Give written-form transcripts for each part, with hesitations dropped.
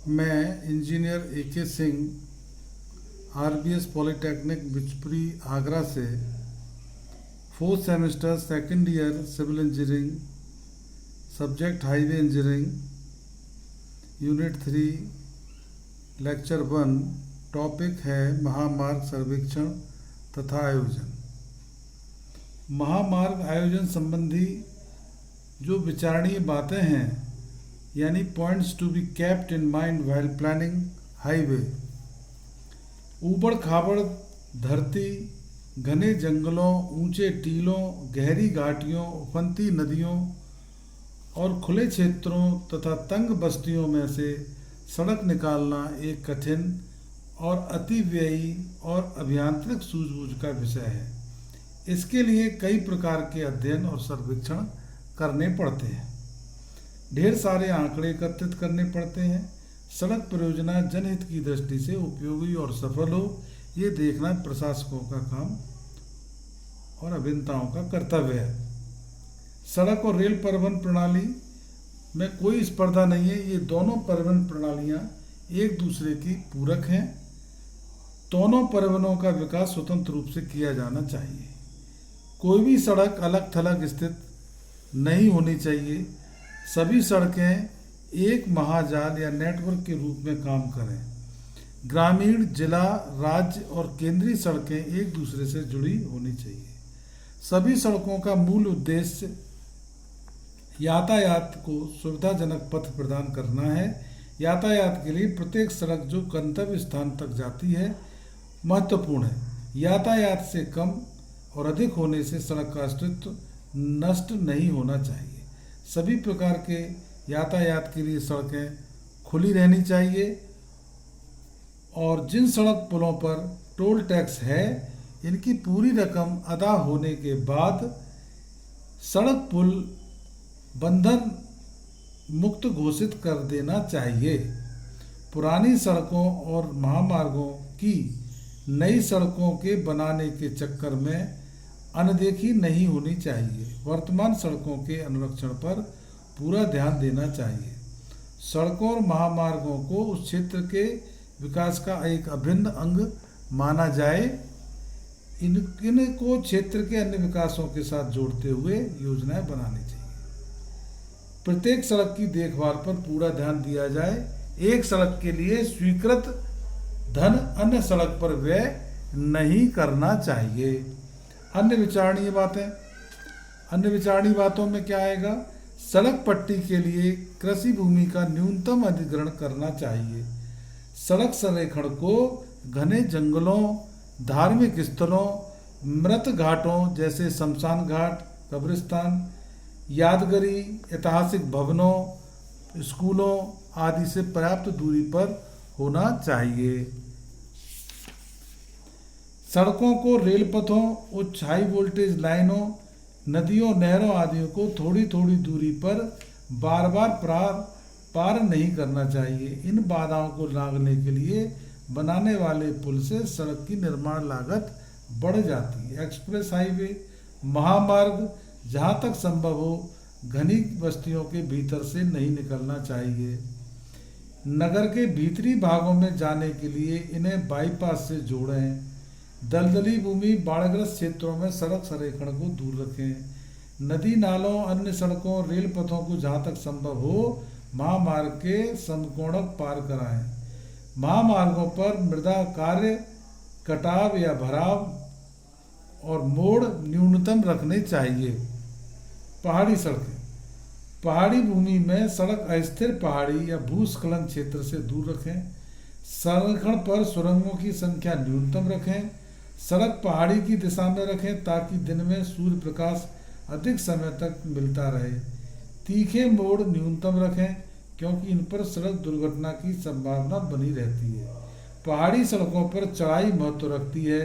मैं engineer A K. Singh RBS polytechnic Bichpuri Agra से 4th semester 2nd year civil engineering, subject highway engineering, unit 3, lecture 1, topic है महामार्ग सर्वेक्षण तथा आयोजन। महामार्ग आयोजन संबंधी जो विचारणीय बातें हैं, यानी points to be kept in mind while planning highway. ऊबड़ खाबड़ धरती, घने जंगलों, ऊंचे टीलों, गहरी घाटियों, उफनती नदियों और खुले क्षेत्रों तथा तंग बस्तियों में से सड़क निकालना एक कठिन और अतिव्ययी और अभियांत्रिक सूझबूझ का विषय है। इसके लिए कई प्रकार के अध्ययन और सर्वेक्षण करने पड़ते हैं, ढेर सारे आंकड़े एकत्रित करने पड़ते हैं। सड़क परियोजना जनहित की दृष्टि से उपयोगी और सफल हो, ये देखना प्रशासकों का काम और अभियंताओं का कर्तव्य है। सड़क और रेल परिवहन प्रणाली में कोई स्पर्धा नहीं है, ये दोनों परिवहन प्रणालियां एक दूसरे की पूरक हैं। दोनों परिवहनों का विकास स्वतंत्र रूप से किया जाना चाहिए। कोई भी सड़क अलग थलग स्थित नहीं होनी चाहिए। सभी सड़कें एक महाजाल या नेटवर्क के रूप में काम करें। ग्रामीण, जिला, राज्य और केंद्रीय सड़कें एक दूसरे से जुड़ी होनी चाहिए। सभी सड़कों का मूल उद्देश्य यातायात को सुविधाजनक पथ प्रदान करना है। यातायात के लिए प्रत्येक सड़क जो गंतव्य स्थान तक जाती है महत्वपूर्ण है। यातायात से कम और अधिक होने से सड़क का अस्तित्व नष्ट नहीं होना चाहिए। सभी प्रकार के यातायात के लिए सड़कें खुली रहनी चाहिए और जिन सड़क पुलों पर टोल टैक्स है, इनकी पूरी रकम अदा होने के बाद सड़क पुल बंधन मुक्त घोषित कर देना चाहिए। पुरानी सड़कों और महामार्गों की नई सड़कों के बनाने के चक्कर में अनदेखी नहीं होनी चाहिए। वर्तमान सड़कों के अनुरक्षण पर पूरा ध्यान देना चाहिए। सड़कों और महामार्गों को उस क्षेत्र के विकास का एक अभिन्न अंग माना जाए। इनको क्षेत्र के अन्य विकासों के साथ जोड़ते हुए योजनाएं बनानी चाहिए। प्रत्येक सड़क की देखभाल पर पूरा ध्यान दिया जाए। एक सड़क के लिए स्वीकृत धन अन्य सड़क पर व्यय नहीं करना चाहिए। अन्य विचारणीय बातों में क्या आएगा? सड़क पट्टी के लिए कृषि भूमि का न्यूनतम अधिग्रहण करना चाहिए। सड़क संरेखण को घने जंगलों, धार्मिक स्थलों, मृत घाटों जैसे शमशान घाट, कब्रिस्तान, यादगारी ऐतिहासिक भवनों, स्कूलों आदि से पर्याप्त दूरी पर होना चाहिए। सड़कों को रेल पथों, उच्च हाई वोल्टेज लाइनों, नदियों, नहरों आदि को थोड़ी थोड़ी दूरी पर बार बार पार नहीं करना चाहिए। इन बाधाओं को लांघने के लिए बनाने वाले पुल से सड़क की निर्माण लागत बढ़ जाती है। एक्सप्रेस हाईवे, महामार्ग जहां तक संभव हो घनी बस्तियों के भीतर से नहीं निकलना चाहिए। नगर के भीतरी भागों में जाने के लिए इन्हें बाईपास से जोड़ें। दलदली भूमि, बाढ़ग्रस्त क्षेत्रों में सड़क संरेखण को दूर रखें। नदी नालों, अन्य सड़कों, रेल पथों को जहाँ तक संभव हो महामार्ग के समकोणक पार कराएं। महामार्गों पर मृदा कार्य, कटाव या भराव और मोड़ न्यूनतम रखने चाहिए। पहाड़ी सड़कें, पहाड़ी भूमि में सड़क अस्थिर पहाड़ी या भूस्खलन क्षेत्र से दूर रखें। संरेखण पर सुरंगों की संख्या न्यूनतम रखें। सड़क पहाड़ी की दिशा में रखें ताकि दिन में सूर्य प्रकाश अधिक समय तक मिलता रहे। तीखे मोड़ न्यूनतम रखें क्योंकि इन पर सड़क दुर्घटना की संभावना बनी रहती है। पहाड़ी सड़कों पर चढ़ाई महत्व रखती है।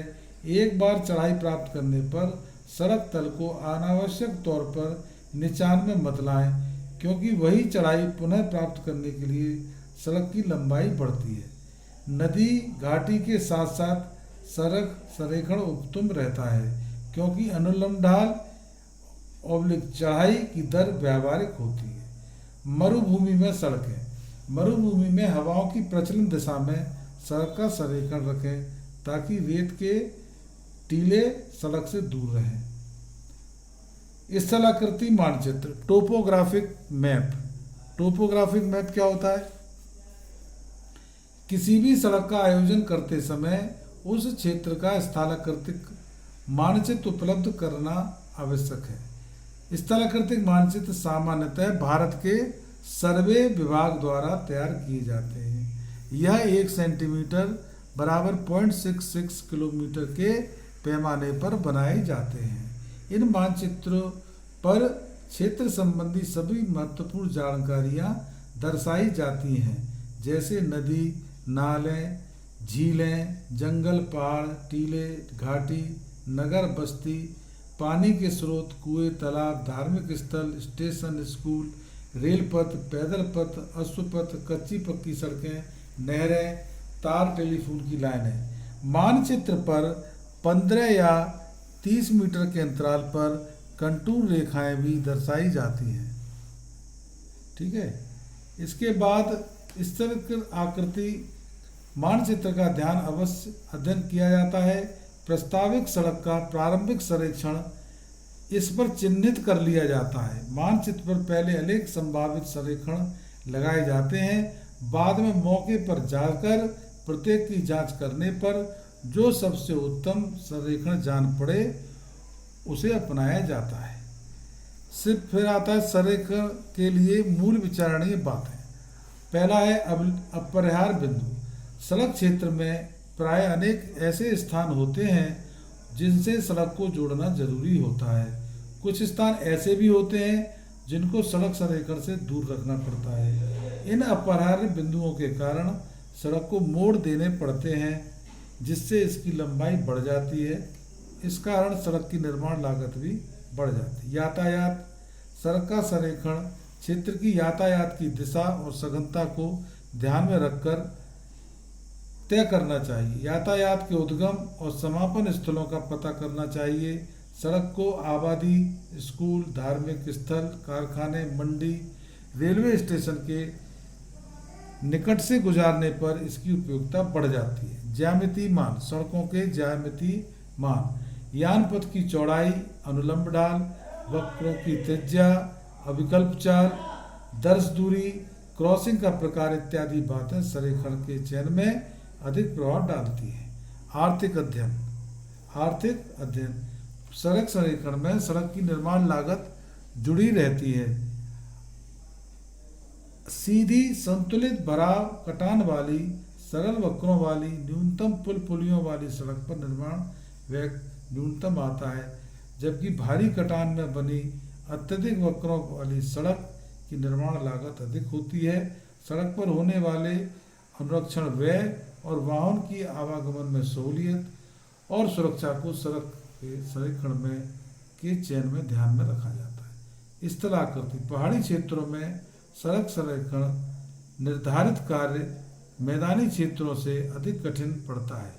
एक बार चढ़ाई प्राप्त करने पर सड़क तल को अनावश्यक तौर पर नीचान में मत लाएं, क्योंकि वही चढ़ाई पुनः प्राप्त करने के लिए सड़क की लंबाई बढ़ती है। नदी घाटी के साथ साथ सड़क संरेखण उत्तम रहता है क्योंकि अनुलंब ढाल चढ़ाई की दर व्यावहारिक होती है। मरुभूमि में सड़कें, मरुभूमि में हवाओं की प्रचलन दिशा में सड़क का संरेखण रखें ताकि रेत के टीले सड़क से दूर रहें। स्थलाकृति मानचित्र, टोपोग्राफिक मैप। टोपोग्राफिक मैप क्या होता है? किसी भी सड़क का आयोजन करते समय उस क्षेत्र का स्थलाकृतिक मानचित्र उपलब्ध करना आवश्यक है। स्थलाकृतिक मानचित्र सामान्यतः भारत के सर्वे विभाग द्वारा तैयार किए जाते हैं। यह 1 सेंटीमीटर बराबर 0.66 किलोमीटर के पैमाने पर बनाए जाते हैं। इन मानचित्रों पर क्षेत्र संबंधी सभी महत्वपूर्ण जानकारियां दर्शाई जाती हैं, जैसे नदी, नाले, झीलें, जंगल, पहाड़, टीले, घाटी, नगर, बस्ती, पानी के स्रोत, कुएं, तालाब, धार्मिक स्थल, स्टेशन, स्कूल, रेल पथ, पैदल पथ, अश्वपथ, कच्ची पक्की सड़कें, नहरें, तार, टेलीफोन की लाइनें। मानचित्र पर 15 या 30 मीटर के अंतराल पर कंटूर रेखाएं भी दर्शाई जाती हैं। ठीक है। इसके बाद स्थलाकृत आकृति मानचित्र का ध्यान अवश्य अध्ययन किया जाता है। प्रस्तावित सड़क का प्रारंभिक सर्वेक्षण इस पर चिन्हित कर लिया जाता है। मानचित्र पर पहले अनेक संभावित संरेखण लगाए जाते हैं। बाद में मौके पर जाकर प्रत्येक की जांच करने पर जो सबसे उत्तम संरेखण जान पड़े उसे अपनाया जाता है। सिर्फ फिर आता है संरेखण के लिए मूल विचारणीय बातें। पहला है अपरिहार्य बिंदु। सड़क क्षेत्र में प्राय अनेक ऐसे स्थान होते हैं जिनसे सड़क को जोड़ना जरूरी होता है। कुछ स्थान ऐसे भी होते हैं जिनको सड़क संरेखण से दूर रखना पड़ता है। इन अपरिहार्य बिंदुओं के कारण सड़क को मोड़ देने पड़ते हैं, जिससे इसकी लंबाई बढ़ जाती है। इस कारण सड़क की निर्माण लागत भी बढ़ जाती है। यातायात, सड़क का संरेखण क्षेत्र की यातायात की दिशा और सघनता को ध्यान में रखकर तय करना चाहिए। यातायात के उद्गम और समापन स्थलों का पता करना चाहिए। सड़क को आबादी, स्कूल, धार्मिक स्थल, कारखाने, मंडी, रेलवे स्टेशन के निकट से गुजारने पर इसकी उपयोगिता बढ़ जाती है। ज्यामितीय मान, सड़कों के ज्यामितीय मान, यान पथ की चौड़ाई, अनुलंब ढाल, वक्रों की त्रिज्या, अविकल्प चाल, दर्श दूरी, क्रॉसिंग का प्रकार इत्यादि बातें संरेखण के चयन में अधिक प्रभाव डालती है। आर्थिक अध्ययन, सड़क संरेखण में सड़क की निर्माण लागत जुड़ी रहती है। सीधी, संतुलित भराव कटान वाली, सरल वक्रों वाली, न्यूनतम पुल पुलियों वाली सड़क पर निर्माण व्यय न्यूनतम आता है, जबकि भारी कटान में बनी अत्यधिक वक्रों वाली सड़क की निर्माण लागत अधिक होती है। सड़क पर होने वाले अनुरक्षण व्यय और वाहन की आवागमन में सहूलियत और सुरक्षा को सड़क के संरेखण में के चयन में ध्यान में रखा जाता है। स्थलाकृति, पहाड़ी क्षेत्रों में सड़क संरेखण निर्धारित कार्य मैदानी क्षेत्रों से अधिक कठिन पड़ता है।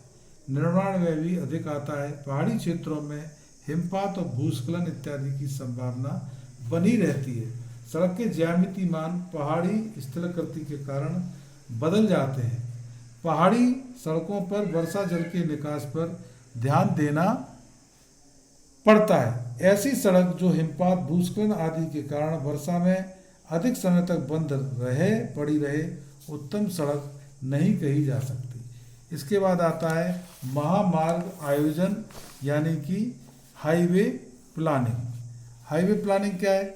निर्माण व्यय भी अधिक आता है। पहाड़ी क्षेत्रों में हिमपात और भूस्खलन इत्यादि की संभावना बनी रहती है। सड़क के ज्यामितीय मान पहाड़ी स्थलाकृति के कारण बदल जाते हैं। पहाड़ी सड़कों पर वर्षा जल के निकास पर ध्यान देना पड़ता है। ऐसी सड़क जो हिमपात, भूस्खलन आदि के कारण वर्षा में अधिक समय तक बंद पड़ी रहे, उत्तम सड़क नहीं कही जा सकती। इसके बाद आता है महामार्ग आयोजन, यानी कि हाईवे प्लानिंग। हाईवे प्लानिंग क्या है?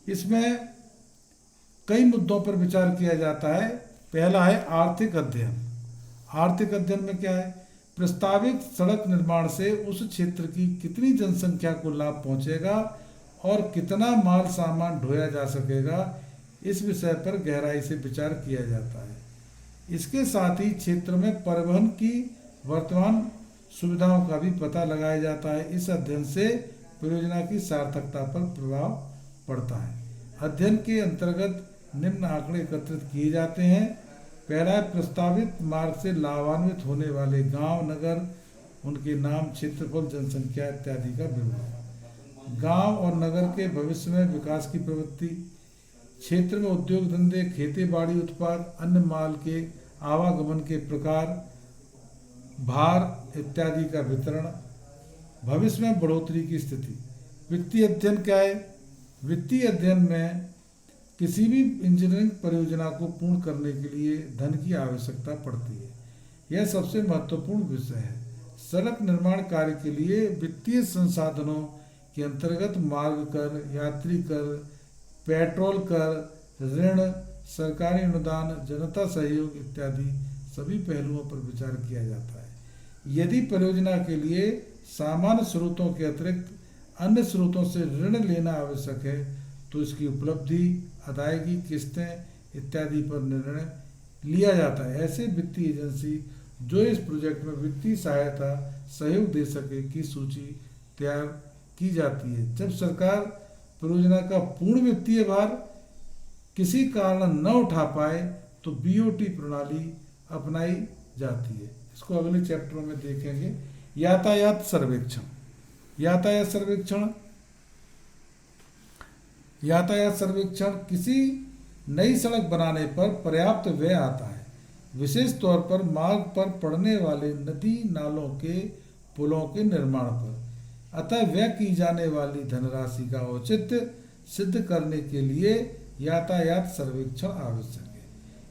इसमें कई मुद्दों पर विचार किया जाता है। पहला है आर्थिक अध्ययन। आर्थिक अध्ययन में क्या है? प्रस्तावित सड़क निर्माण से उस क्षेत्र की कितनी जनसंख्या को लाभ पहुंचेगा और कितना माल सामान ढोया जा सकेगा, इस विषय पर गहराई से विचार किया जाता है। इसके साथ ही क्षेत्र में परिवहन की वर्तमान सुविधाओं का भी पता लगाया जाता है। इस अध्ययन से परियोजना की सार्थकता पर प्रभाव पड़ता है। अध्ययन के अंतर्गत निम्न आंकड़े एकत्रित किए जाते हैं। पहला है प्रस्तावित मार्ग से लाभान्वित होने वाले गांव, नगर, उनके नाम, क्षेत्रफल, जनसंख्या इत्यादि का विवरण। गांव और नगर के भविष्य में विकास की प्रवृत्ति, क्षेत्र में उद्योग धंधे, खेती बाड़ी उत्पाद, अन्य माल के आवागमन के प्रकार, भार इत्यादि का वितरण, भविष्य में बढ़ोतरी की स्थिति। वित्तीय अध्ययन क्या है? वित्तीय अध्ययन में किसी भी इंजीनियरिंग परियोजना को पूर्ण करने के लिए धन की आवश्यकता पड़ती है। यह सबसे महत्वपूर्ण विषय है। सड़क निर्माण कार्य के लिए वित्तीय संसाधनों के अंतर्गत मार्ग कर, यात्री कर, पेट्रोल कर, ऋण, सरकारी अनुदान, जनता सहयोग इत्यादि सभी पहलुओं पर विचार किया जाता है। यदि परियोजना के लिए सामान्य स्रोतों के अतिरिक्त अन्य स्रोतों से ऋण लेना आवश्यक है तो इसकी उपलब्धि, अदायगी, किस्तें इत्यादि पर निर्णय लिया जाता है। ऐसे वित्तीय एजेंसी जो इस प्रोजेक्ट में वित्तीय सहायता सहयोग दे सके की सूची तैयार की जाती है। जब सरकार परियोजना का पूर्ण वित्तीय भार किसी कारण न उठा पाए तो बीओटी प्रणाली अपनाई जाती है। इसको अगले चैप्टर में देखेंगे। यातायात सर्वेक्षण। यातायात सर्वेक्षण किसी नई सड़क बनाने पर पर्याप्त व्यय आता है, विशेष तौर पर मार्ग पर पड़ने वाले नदी नालों के पुलों के निर्माण पर। अतः व्यय की जाने वाली धनराशि का औचित्य सिद्ध करने के लिए यातायात सर्वेक्षण आवश्यक है।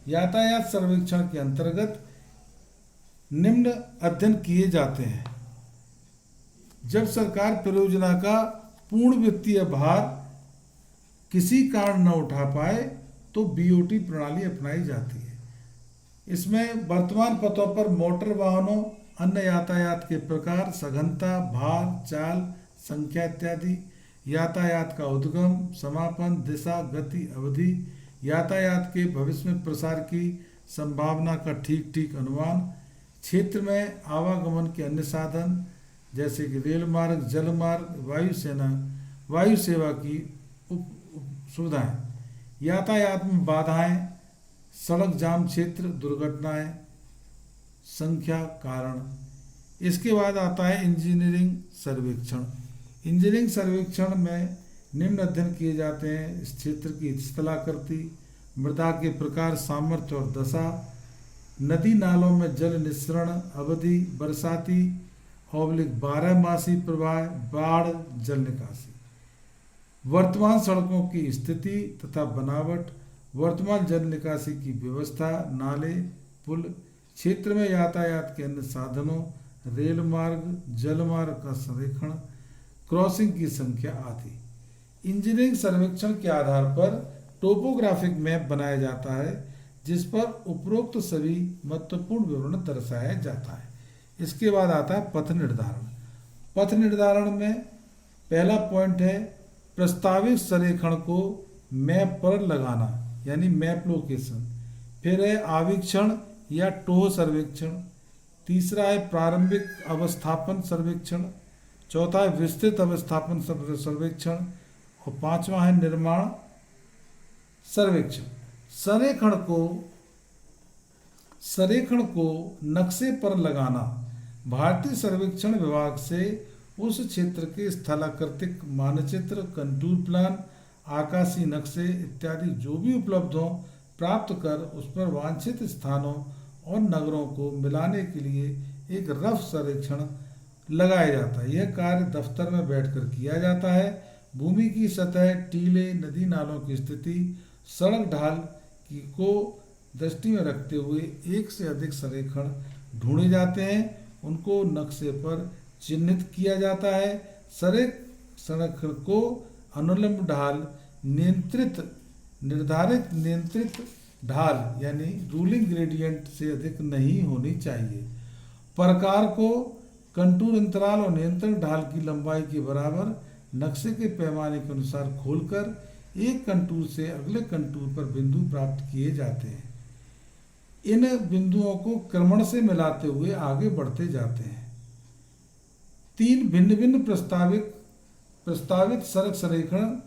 यातायात सर्वेक्षण के अंतर्गत निम्न अध्ययन किए जाते हैं। जब सरकार परियोजना का पूर्ण वित्तीय भार किसी कारण न उठा पाए तो बीओटी प्रणाली अपनाई जाती है। इसमें वर्तमान पथों पर मोटर वाहनों, अन्य यातायात के प्रकार, सघनता, भार, चाल, संख्या इत्यादि, यातायात का उद्गम, समापन, दिशा, गति, अवधि, यातायात के भविष्य में प्रसार की संभावना का ठीक ठीक अनुमान, क्षेत्र में आवागमन के अन्य साधन जैसे कि रेल मार्ग, जल मार्ग, वायु सेवा की सुविधाएं, यातायात में बाधाएं, सड़क जाम क्षेत्र, दुर्घटनाएं, संख्या, कारण। इसके बाद आता है इंजीनियरिंग सर्वेक्षण। इंजीनियरिंग सर्वेक्षण में निम्न अध्ययन किए जाते हैं। इस क्षेत्र की स्थलाकृति, मृदा के प्रकार, सामर्थ्य और दशा, नदी नालों में जल निस्सरण अवधि, बरसाती / 12मासी प्रवाह, बाढ़, जल निकासी, वर्तमान सड़कों की स्थिति तथा बनावट, वर्तमान जल निकासी की व्यवस्था, नाले, पुल, क्षेत्र में यातायात के अन्य साधनों, रेल मार्ग, जल मार्ग का संरेखण, क्रॉसिंग की संख्या आदि। इंजीनियरिंग सर्वेक्षण के आधार पर टोपोग्राफिक मैप बनाया जाता है जिस पर उपरोक्त सभी महत्वपूर्ण विवरण दर्शाया जाता है। इसके बाद आता है पथ निर्धारण। पथ निर्धारण में पहला पॉइंट है प्रस्तावित संरेखण को मैप पर लगाना, यानी मैप लोकेशन। फिर है आवीक्षण या टोह सर्वेक्षण। तीसरा है प्रारंभिक अवस्थापन सर्वेक्षण। चौथा है विस्तृत अवस्थापन सर्वेक्षण और पांचवा है निर्माण सर्वेक्षण। संरेखण को नक्शे पर लगाना भारतीय सर्वेक्षण विभाग से उस क्षेत्र के स्थलाकृतिक मानचित्र, कंटूर प्लान, आकाशीय नक्शे इत्यादि जो भी उपलब्ध हों प्राप्त कर उस पर वांछित स्थानों और नगरों को मिलाने के लिए एक रफ सर्वेक्षण लगाया जाता है। यह कार्य दफ्तर में बैठकर किया जाता है। भूमि की सतह, टीले, नदी नालों की स्थिति, सड़क ढाल को दृष्टि में रखते हुए एक से अधिक संरेखण ढूंढे जाते हैं, उनको नक्शे पर चिन्हित किया जाता है। संरेखण को अनुलंब ढाल निर्धारित नियंत्रित ढाल यानी रूलिंग ग्रेडियंट से अधिक नहीं होनी चाहिए। प्रकार को कंटूर अंतराल और नियंत्रण ढाल की लंबाई के बराबर नक्शे के पैमाने के अनुसार खोलकर एक कंटूर से अगले कंटूर पर बिंदु प्राप्त किए जाते हैं। इन बिंदुओं को क्रमण से मिलाते हुए आगे बढ़ते जाते हैं। 3 भिन्न भिन्न प्रस्तावित सड़क संरेखण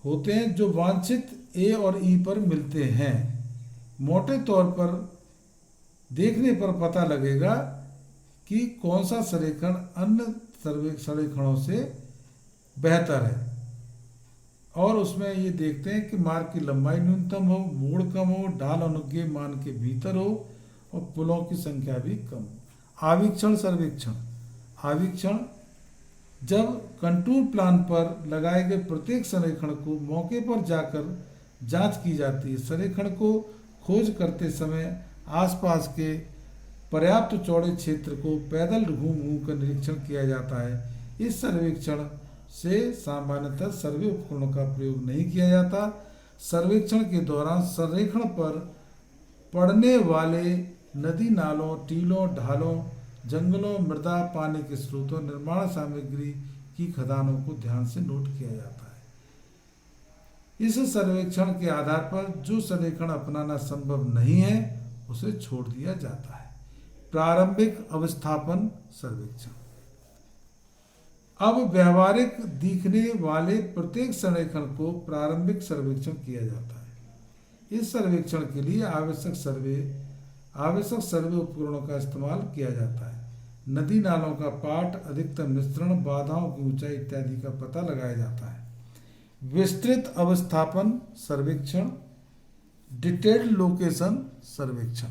होते हैं जो वांछित ए और ई पर मिलते हैं। मोटे तौर पर देखने पर पता लगेगा कि कौन सा संरेखण अन्य संरेखणों से बेहतर है और उसमें ये देखते हैं कि मार्ग की लंबाई न्यूनतम हो, मोड़ कम हो, ढाल अनुज्ञेय मान के भीतर हो और पुलों की संख्या भी कम हो। आवीक्षण सर्वेक्षण। आवीक्षण जब कंटूर प्लान पर लगाए गए प्रत्येक संरेखण को मौके पर जाकर जांच की जाती है। संरेखण को खोज करते समय आसपास के पर्याप्त चौड़े क्षेत्र को पैदल घूम घूम कर निरीक्षण किया जाता है। इस सर्वेक्षण से सामान्यतः सर्वे उपकरणों का प्रयोग नहीं किया जाता। सर्वेक्षण के दौरान संरेखण पर पड़ने वाले नदी नालों, टीलों, ढालों, जंगलों, मृदा, पानी के स्रोतों, निर्माण सामग्री की खदानों को ध्यान से नोट किया जाता है। इस सर्वेक्षण के आधार पर जो संरेखण अपनाना संभव नहीं है उसे छोड़ दिया जाता है। प्रारंभिक अवस्थापन सर्वेक्षण। अब व्यवहारिक दिखने वाले प्रत्येक संरेखण को प्रारंभिक सर्वेक्षण किया जाता है। इस सर्वेक्षण के लिए आवश्यक सर्वे उपकरणों का इस्तेमाल किया जाता है। नदी नालों का पाट, अधिकतम मिश्रण, बाधाओं की ऊंचाई इत्यादि का पता लगाया जाता है। विस्तृत अवस्थापन सर्वेक्षण। डिटेल्ड लोकेशन सर्वेक्षण।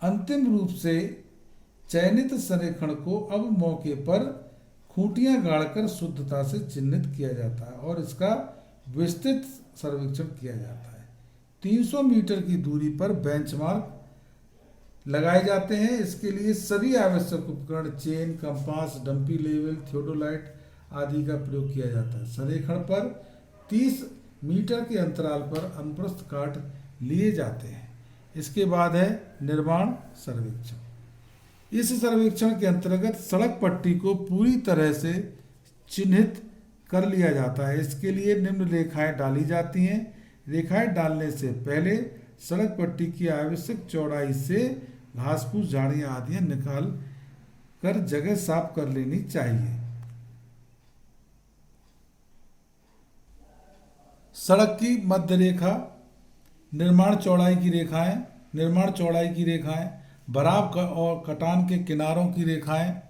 अंतिम रूप से चयनित संरेखण को अब मौके पर खूंटियां गाड़कर शुद्धता से चिन्हित किया जाता है और इसका विस्तृत सर्वेक्षण किया जाता है। 300 मीटर की दूरी पर बेंचमार्क लगाए जाते हैं। इसके लिए सभी आवश्यक उपकरण, chain, compass, dumpy level, theodolite आदि का प्रयोग किया जाता है। संरेखण पर 30 मीटर के अंतराल पर अनुप्रस्थ काट लिए जाते हैं। इसके बाद है निर्माण सर्वेक्षण। इस सर्वेक्षण के अंतर्गत सड़क पट्टी को पूरी तरह से चिन्हित कर लिया जाता है। इसके लिए निम्न रेखाएं डाली जाती हैं। रेखाएं डालने से पहले सड़क पट्टी की आवश्यक चौड़ाई से घास फूस, झाड़ियां आदि निकाल कर जगह साफ कर लेनी चाहिए। सड़क की मध्य रेखा, निर्माण चौड़ाई की रेखाएं, भराव और कटान के किनारों की रेखाएं,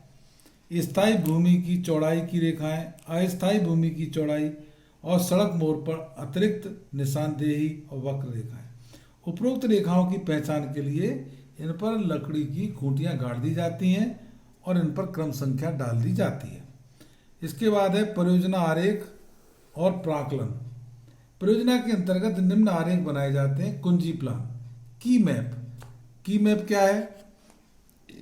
स्थायी भूमि की चौड़ाई की रेखाएं, अस्थायी भूमि की चौड़ाई और सड़क मोड़ पर अतिरिक्त निशानदेही और वक्र रेखाएं। उपरोक्त रेखाओं की पहचान के लिए इन पर लकड़ी की खूंटियां गाड़ दी जाती हैं और इन पर क्रम संख्या डाल दी जाती है। इसके बाद है परियोजना आरेख और प्राकलन। परियोजना के अंतर्गत निम्न आरेख बनाए जाते हैं। कुंजी प्लान। की मैप क्या है?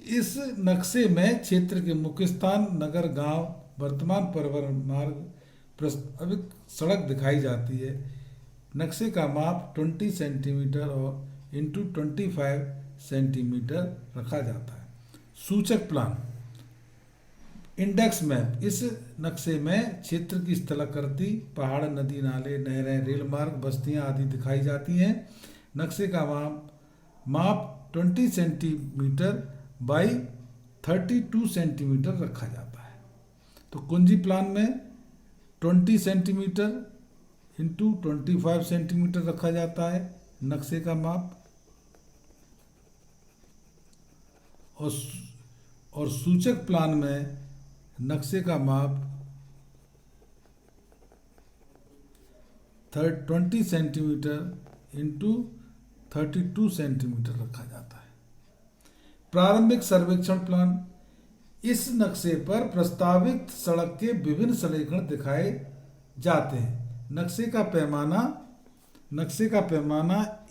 इस नक्शे में क्षेत्र के मुख्य स्थान, नगर, गांव, वर्तमान परिवहन मार्ग, प्रस्तावित सड़क दिखाई जाती है। नक्शे का माप 20 सेंटीमीटर और इंटू 25 सेंटीमीटर रखा जाता है। सूचक प्लान, इंडेक्स मैप। इस नक्शे में क्षेत्र की स्थलाकृति, पहाड़, नदी, नाले, नहरें, रेल मार्ग, बस्तियां आदि दिखाई जाती हैं। नक्शे का माप 20 सेंटीमीटर बाई 32 सेंटीमीटर रखा जाता है। तो कुंजी प्लान में 20 सेंटीमीटर इंटू 25 सेंटीमीटर रखा जाता है नक्शे का माप। और सूचक प्लान में नक्शे का माप 20 सेंटीमीटर इंटू 32 सेंटीमीटर रखा जाता है। प्रारंभिक सर्वेक्षण प्लान। इस नक्शे पर प्रस्तावित सड़क के विभिन्न संरेखण दिखाए जाते हैं। नक्शे का पैमाना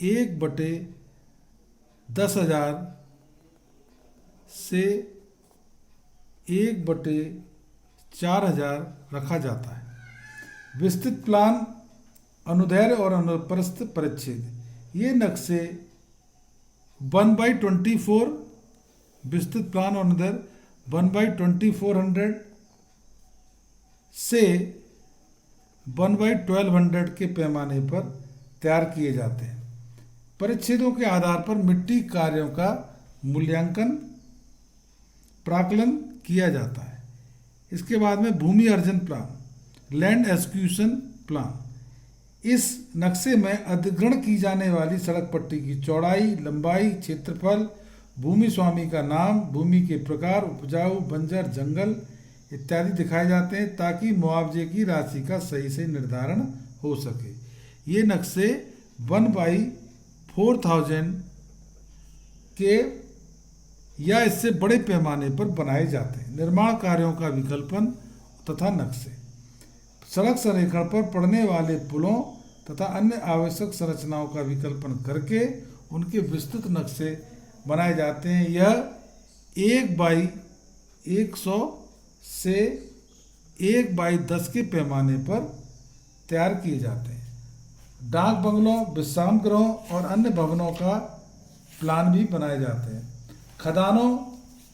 1/10,000 से 1/4000 रखा जाता है। विस्तृत प्लान, अनुदैर्ध्य और अनुप्रस्थ परिच्छेद। ये नक्शे 1/24 विस्तृत प्लान और अनुदैर्ध्य 1/2400 से 1/1200 के पैमाने पर तैयार किए जाते हैं। परिच्छेदों के आधार पर मिट्टी कार्यों का मूल्यांकन, प्राकलन किया जाता है। इसके बाद में भूमि अर्जन प्लान, लैंड एक्विजिशन प्लान। इस नक्शे में अधिग्रहण की जाने वाली सड़क पट्टी की चौड़ाई, लंबाई, क्षेत्रफल, भूमि स्वामी का नाम, भूमि के प्रकार, उपजाऊ, बंजर, जंगल इत्यादि दिखाए जाते हैं ताकि मुआवजे की राशि का सही से निर्धारण हो सके। ये नक्शे 1/4000 के या इससे बड़े पैमाने पर बनाए जाते हैं। निर्माण कार्यों का विकल्पन तथा नक्शे। सड़क संरेखण पर पड़ने वाले पुलों तथा अन्य आवश्यक संरचनाओं का विकल्पन करके उनके विस्तृत नक्शे बनाए जाते हैं। यह 1/100 से 1/10 के पैमाने पर तैयार किए जाते हैं। डाक बंगलों, विश्राम गृहों और अन्य भवनों का प्लान भी बनाए जाते हैं। खदानों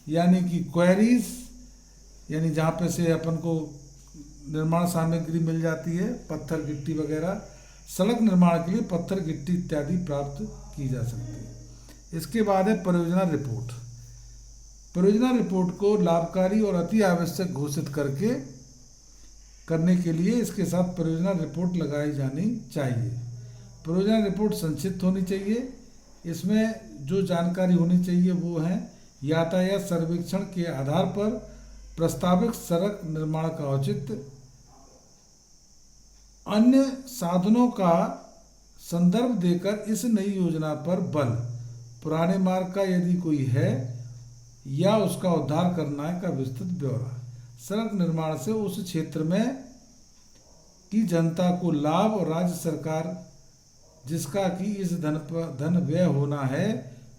यानी कि क्वेरीज, यानी जहाँ पे से अपन को निर्माण सामग्री मिल जाती है, पत्थर गिट्टी वगैरह, सड़क निर्माण के लिए पत्थर गिट्टी इत्यादि प्राप्त की जा सकती है। इसके बाद है परियोजना रिपोर्ट। परियोजना रिपोर्ट को लाभकारी और अति आवश्यक घोषित करने के लिए इसके साथ परियोजना रिपोर्ट लगाई जानी चाहिए। परियोजना रिपोर्ट संक्षिप्त होनी चाहिए। इसमें जो जानकारी होनी चाहिए वो है यातायात सर्वेक्षण के आधार पर प्रस्तावित सड़क निर्माण का औचित्य, अन्य साधनों का संदर्भ देकर इस नई योजना पर बल, पुराने मार्ग का यदि कोई है या उसका उद्धार करना है का विस्तृत ब्यौरा। सड़क निर्माण से उस क्षेत्र में की जनता को लाभ और राज्य सरकार जिसका कि इस धन व्यय होना है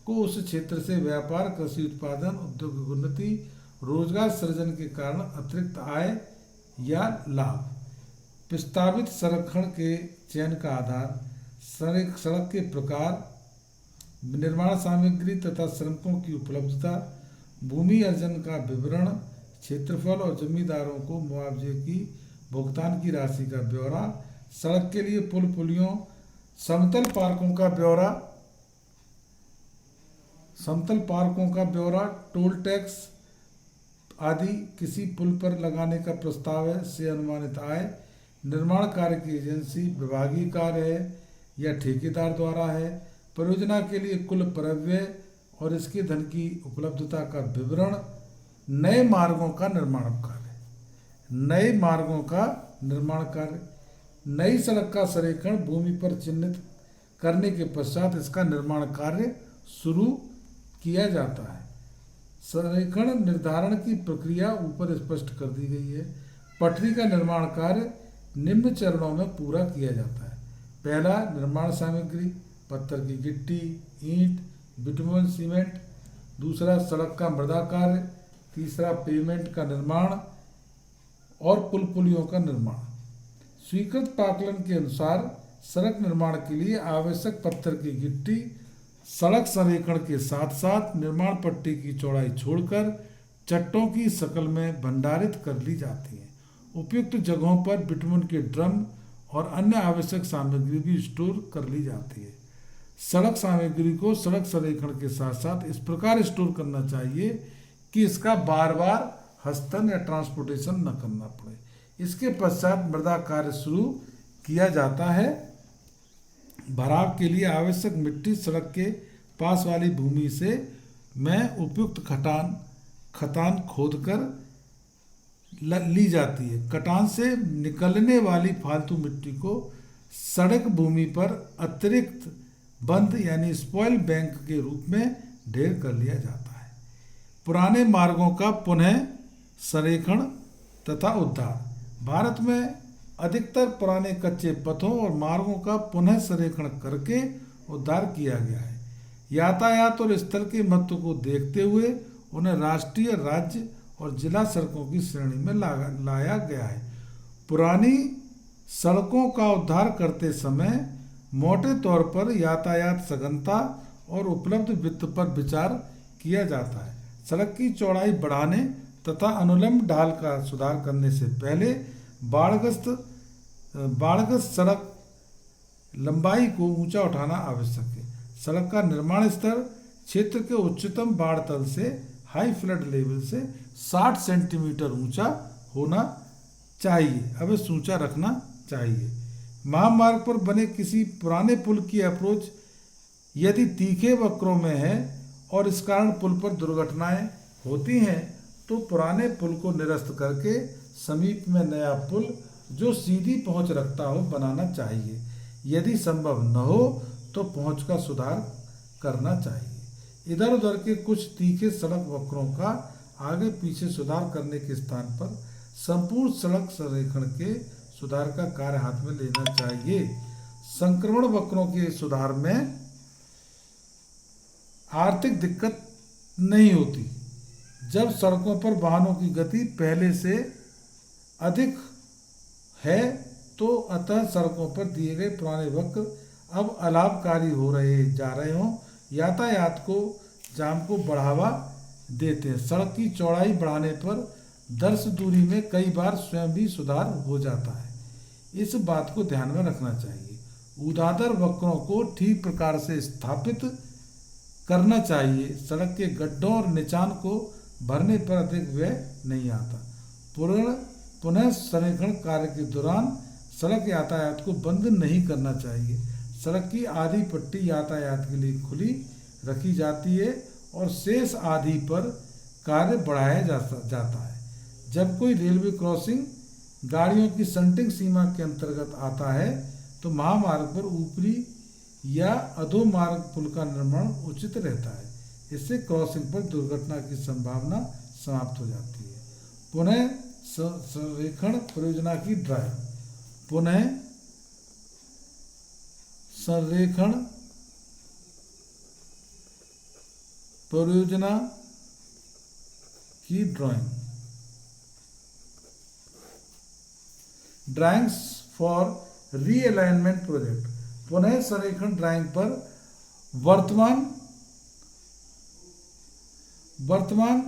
को उस क्षेत्र से व्यापार, कृषि उत्पादन, उद्योग उन्नति, रोजगार सृजन के कारण अतिरिक्त आय या लाभ। प्रस्तावित संरक्षण के चयन का आधार सड़क के प्रकार, निर्माण सामग्री तथा श्रमिकों की उपलब्धता, भूमि अर्जन का विवरण, क्षेत्रफल और जमींदारों को मुआवजे की भुगतान की राशि का ब्यौरा, सड़क के लिए पुल पुलियों, समतल पार्कों का ब्यौरा, टोल टैक्स आदि किसी पुल पर लगाने का प्रस्ताव है से अनुमानित आय, निर्माण कार्य की एजेंसी विभागीय कार्य है या ठेकेदार द्वारा है, परियोजना के लिए कुल प्रव्यय और इसके धन की उपलब्धता का विवरण, नए मार्गों का निर्माण कार्य, नई सड़क का संरेखण भूमि पर चिन्हित करने के पश्चात इसका निर्माण कार्य शुरू किया जाता है। संरेखण निर्धारण की प्रक्रिया ऊपर स्पष्ट कर दी गई है। पटरी का निर्माण कार्य निम्न चरणों में पूरा किया जाता है। पहला, निर्माण सामग्री, पत्थर की गिट्टी, ईंट, बिटुमेन, सीमेंट। दूसरा, सड़क का मृदा कार्य। तीसरा, पेमेंट का निर्माण और पुल पुलियों का निर्माण। स्वीकृत प्राक्कलन के अनुसार सड़क निर्माण के लिए आवश्यक पत्थर की गिट्टी सड़क संरेखण के साथ साथ निर्माण पट्टी की चौड़ाई छोड़कर चट्टों की शक्ल में भंडारित कर ली जाती है। उपयुक्त जगहों पर बिटुमेन के ड्रम और अन्य आवश्यक सामग्री भी स्टोर कर ली जाती है। सड़क सामग्री को सड़क संरेखण के साथ साथ इस प्रकार स्टोर करना चाहिए कि इसका बार बार हस्तन या ट्रांसपोर्टेशन न करना पड़े। इसके पश्चात मृदा कार्य शुरू किया जाता है। भराव के लिए आवश्यक मिट्टी सड़क के पास वाली भूमि से में उपयुक्त खटान खोदकर ली जाती है। खटान से निकलने वाली फालतू मिट्टी को सड़क भूमि पर अतिरिक्त बंद यानी स्पॉइल बैंक के रूप में ढेर कर लिया जाता है। पुराने मार्गों का पुनः संरेखण तथा उद्धार। भारत में अधिकतर पुराने कच्चे पथों और मार्गों का पुनः संरेखण करके उद्धार किया गया है। यातायात और स्थल के महत्व को देखते हुए उन्हें राष्ट्रीय, राज्य और जिला सड़कों की श्रेणी में लाया गया है। पुरानी सड़कों का उद्धार करते समय मोटे तौर पर यातायात सघनता और उपलब्ध वित्त पर विचार किया जाता है। सड़क की चौड़ाई बढ़ाने तथा अनुलंब ढाल का सुधार करने से पहले बाढ़ग्रस्त सड़क लंबाई को ऊंचा उठाना आवश्यक है। सड़क का निर्माण स्तर क्षेत्र के उच्चतम बाढ़ तल से हाई फ्लड लेवल से 60 सेंटीमीटर ऊंचा होना चाहिए, अवश्य ऊंचा रखना चाहिए। महामार्ग पर बने किसी पुराने पुल की अप्रोच यदि तीखे वक्रों में है और इस कारण पुल पर दुर्घटनाएं होती हैं तो पुराने पुल को निरस्त करके समीप में नया पुल जो सीधी पहुंच रखता हो बनाना चाहिए। यदि संभव न हो तो पहुंच का सुधार करना चाहिए। इधर उधर के कुछ तीखे सड़क वक्रों का आगे पीछे सुधार करने के स्थान पर संपूर्ण सड़क संरेखण के सुधार का कार्य हाथ में लेना चाहिए। संक्रमण वक्रों के सुधार में आर्थिक दिक्कत नहीं होती जब सड़कों पर वाहनों की गति पहले से अधिक है, तो अतः सड़कों पर दिए गए पुराने वक्र अब अलाभकारी हो जा रहे हों, यातायात को जाम को बढ़ावा देते हैं। सड़क की चौड़ाई बढ़ाने पर दर्श दूरी में कई बार स्वयं भी सुधार हो जाता है। इस बात को ध्यान में रखना चाहिए। ऊर्ध्वाधर वक्रों को ठीक प्रकार से स्थापित करना चाहिए। सड़क के गड्ढों और निचान को भरने पर अधिक व्यय नहीं आता। पुनः संरेखण कार्य के दौरान सड़क यातायात को बंद नहीं करना चाहिए। सड़क की आधी पट्टी यातायात के लिए खुली रखी जाती है और शेष आधी पर कार्य बढ़ाया जाता है। जब कोई रेलवे क्रॉसिंग गाड़ियों की शंटिंग सीमा के अंतर्गत आता है तो महामार्ग पर ऊपरी या अधोमार्ग पुल का निर्माण उचित रहता है। इससे क्रॉसिंग पर दुर्घटना की संभावना समाप्त हो जाती है। पुनः संरेखण परियोजना की ड्राइंग। पुनः संरेखण परियोजना की drawing. Drawings for realignment project. पुनः संरेखण ड्राइंग पर वर्तमान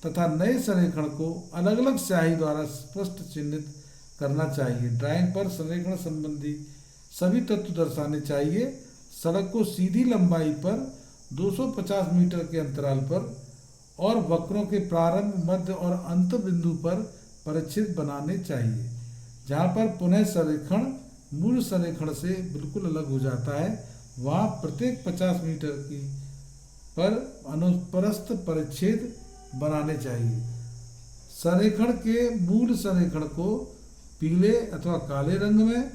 तथा नए संरेखण को अलग अलग स्याही द्वारा स्पष्ट चिन्हित करना चाहिए। ड्राइंग पर संरेखण संबंधी सभी तत्व दर्शाने चाहिए। सड़क को सीधी लंबाई पर 250 मीटर के अंतराल पर और वक्रों के प्रारंभ, मध्य और अंत बिंदु पर परिच्छेद बनाने चाहिए। जहाँ पर पुनः संरेखण मूल संरेखण से बिल्कुल अलग हो जाता है, वहाँ प्रत्येक 50 मीटर की पर अनुप्रस्थ परिच्छेद बनाने चाहिए। संरेखण के मूल संरेखण को पीले अथवा काले रंग में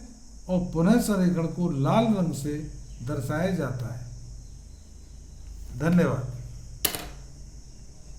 और पुनः संरेखण को लाल रंग से दर्शाया जाता है। धन्यवाद।